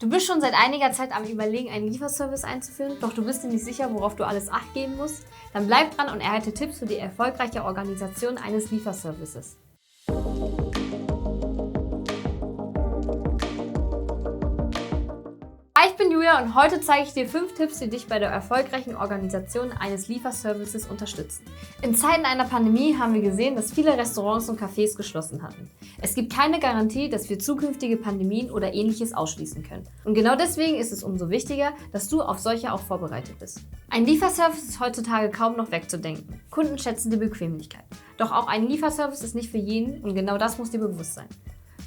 Du bist schon seit einiger Zeit am Überlegen, einen Lieferservice einzuführen, doch du bist dir nicht sicher, worauf du alles Acht geben musst? Dann bleib dran und erhalte Tipps für die erfolgreiche Organisation eines Lieferservices. Hi, ich bin Julia und heute zeige ich dir 5 Tipps, die dich bei der erfolgreichen Organisation eines Lieferservices unterstützen. In Zeiten einer Pandemie haben wir gesehen, dass viele Restaurants und Cafés geschlossen hatten. Es gibt keine Garantie, dass wir zukünftige Pandemien oder Ähnliches ausschließen können. Und genau deswegen ist es umso wichtiger, dass du auf solche auch vorbereitet bist. Ein Lieferservice ist heutzutage kaum noch wegzudenken. Kunden schätzen die Bequemlichkeit. Doch auch ein Lieferservice ist nicht für jeden und genau das muss dir bewusst sein.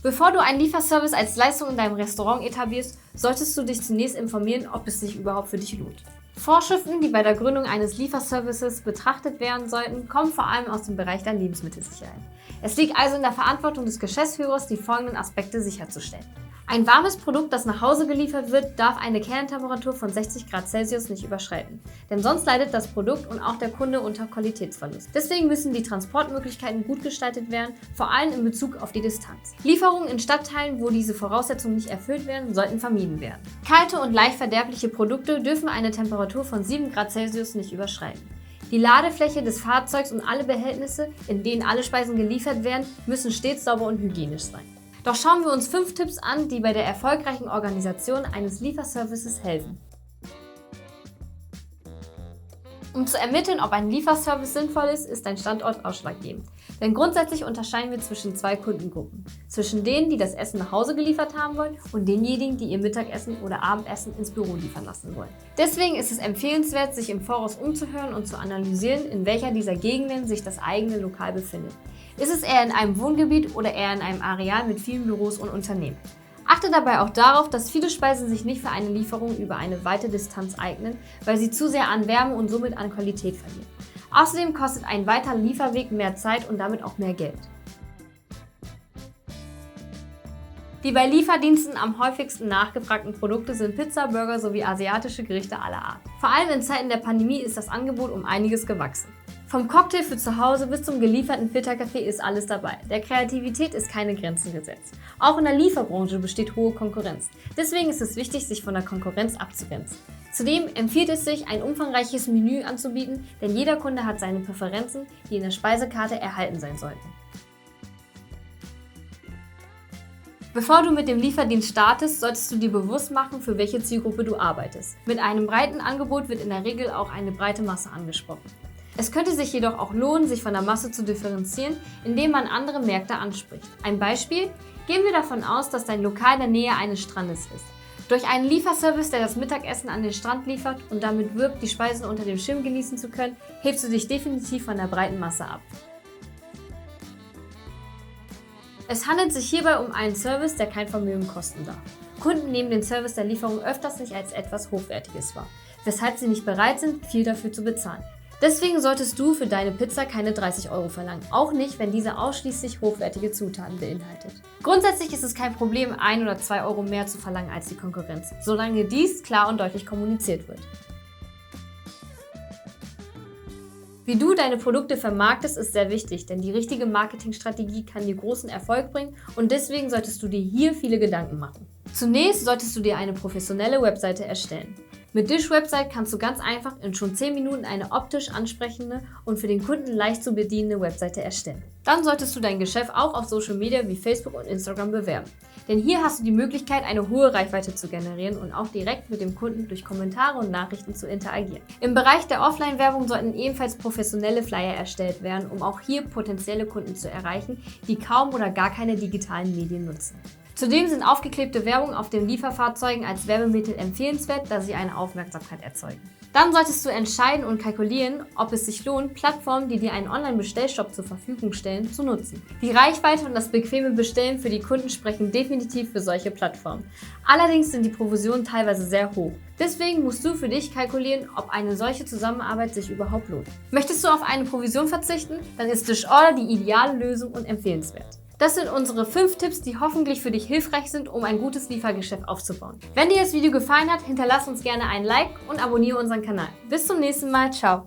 Bevor du einen Lieferservice als Leistung in deinem Restaurant etablierst, solltest du dich zunächst informieren, ob es sich überhaupt für dich lohnt. Vorschriften, die bei der Gründung eines Lieferservices betrachtet werden sollten, kommen vor allem aus dem Bereich der Lebensmittelsicherheit. Es liegt also in der Verantwortung des Geschäftsführers, die folgenden Aspekte sicherzustellen. Ein warmes Produkt, das nach Hause geliefert wird, darf eine Kerntemperatur von 60 Grad Celsius nicht überschreiten, denn sonst leidet das Produkt und auch der Kunde unter Qualitätsverlust. Deswegen müssen die Transportmöglichkeiten gut gestaltet werden, vor allem in Bezug auf die Distanz. Lieferungen in Stadtteilen, wo diese Voraussetzungen nicht erfüllt werden, sollten vermieden werden. Kalte und leicht verderbliche Produkte dürfen eine Temperatur von 7 Grad Celsius nicht überschreiten. Die Ladefläche des Fahrzeugs und alle Behältnisse, in denen alle Speisen geliefert werden, müssen stets sauber und hygienisch sein. Doch schauen wir uns 5 Tipps an, die bei der erfolgreichen Organisation eines Lieferservices helfen. Um zu ermitteln, ob ein Lieferservice sinnvoll ist, ist ein Standort ausschlaggebend. Denn grundsätzlich unterscheiden wir zwischen 2 Kundengruppen. Zwischen denen, die das Essen nach Hause geliefert haben wollen und denjenigen, die ihr Mittagessen oder Abendessen ins Büro liefern lassen wollen. Deswegen ist es empfehlenswert, sich im Voraus umzuhören und zu analysieren, in welcher dieser Gegenden sich das eigene Lokal befindet. Ist es eher in einem Wohngebiet oder eher in einem Areal mit vielen Büros und Unternehmen? Achte dabei auch darauf, dass viele Speisen sich nicht für eine Lieferung über eine weite Distanz eignen, weil sie zu sehr an Wärme und somit an Qualität verlieren. Außerdem kostet ein weiter Lieferweg mehr Zeit und damit auch mehr Geld. Die bei Lieferdiensten am häufigsten nachgefragten Produkte sind Pizza, Burger sowie asiatische Gerichte aller Art. Vor allem in Zeiten der Pandemie ist das Angebot um einiges gewachsen. Vom Cocktail für zu Hause bis zum gelieferten Filterkaffee ist alles dabei. Der Kreativität ist keine Grenzen gesetzt. Auch in der Lieferbranche besteht hohe Konkurrenz. Deswegen ist es wichtig, sich von der Konkurrenz abzugrenzen. Zudem empfiehlt es sich, ein umfangreiches Menü anzubieten, denn jeder Kunde hat seine Präferenzen, die in der Speisekarte erhalten sein sollten. Bevor du mit dem Lieferdienst startest, solltest du dir bewusst machen, für welche Zielgruppe du arbeitest. Mit einem breiten Angebot wird in der Regel auch eine breite Masse angesprochen. Es könnte sich jedoch auch lohnen, sich von der Masse zu differenzieren, indem man andere Märkte anspricht. Ein Beispiel: Gehen wir davon aus, dass dein Lokal in der Nähe eines Strandes ist. Durch einen Lieferservice, der das Mittagessen an den Strand liefert und damit wirbt, die Speisen unter dem Schirm genießen zu können, hebst du dich definitiv von der breiten Masse ab. Es handelt sich hierbei um einen Service, der kein Vermögen kosten darf. Kunden nehmen den Service der Lieferung öfters nicht als etwas Hochwertiges wahr, weshalb sie nicht bereit sind, viel dafür zu bezahlen. Deswegen solltest du für deine Pizza keine 30 € verlangen, auch nicht, wenn diese ausschließlich hochwertige Zutaten beinhaltet. Grundsätzlich ist es kein Problem, 1 oder 2 € mehr zu verlangen als die Konkurrenz, solange dies klar und deutlich kommuniziert wird. Wie du deine Produkte vermarktest, ist sehr wichtig, denn die richtige Marketingstrategie kann dir großen Erfolg bringen und deswegen solltest du dir hier viele Gedanken machen. Zunächst solltest du dir eine professionelle Webseite erstellen. Mit Dish-Website kannst du ganz einfach in schon 10 Minuten eine optisch ansprechende und für den Kunden leicht zu bedienende Webseite erstellen. Dann solltest du dein Geschäft auch auf Social Media wie Facebook und Instagram bewerben. Denn hier hast du die Möglichkeit, eine hohe Reichweite zu generieren und auch direkt mit dem Kunden durch Kommentare und Nachrichten zu interagieren. Im Bereich der Offline-Werbung sollten ebenfalls professionelle Flyer erstellt werden, um auch hier potenzielle Kunden zu erreichen, die kaum oder gar keine digitalen Medien nutzen. Zudem sind aufgeklebte Werbung auf den Lieferfahrzeugen als Werbemittel empfehlenswert, da sie eine Aufmerksamkeit erzeugen. Dann solltest du entscheiden und kalkulieren, ob es sich lohnt, Plattformen, die dir einen Online-Bestellshop zur Verfügung stellen, zu nutzen. Die Reichweite und das bequeme Bestellen für die Kunden sprechen definitiv für solche Plattformen. Allerdings sind die Provisionen teilweise sehr hoch. Deswegen musst du für dich kalkulieren, ob eine solche Zusammenarbeit sich überhaupt lohnt. Möchtest du auf eine Provision verzichten, dann ist Dishorder die ideale Lösung und empfehlenswert. Das sind unsere 5 Tipps, die hoffentlich für dich hilfreich sind, um ein gutes Liefergeschäft aufzubauen. Wenn dir das Video gefallen hat, hinterlass uns gerne ein Like und abonniere unseren Kanal. Bis zum nächsten Mal, ciao!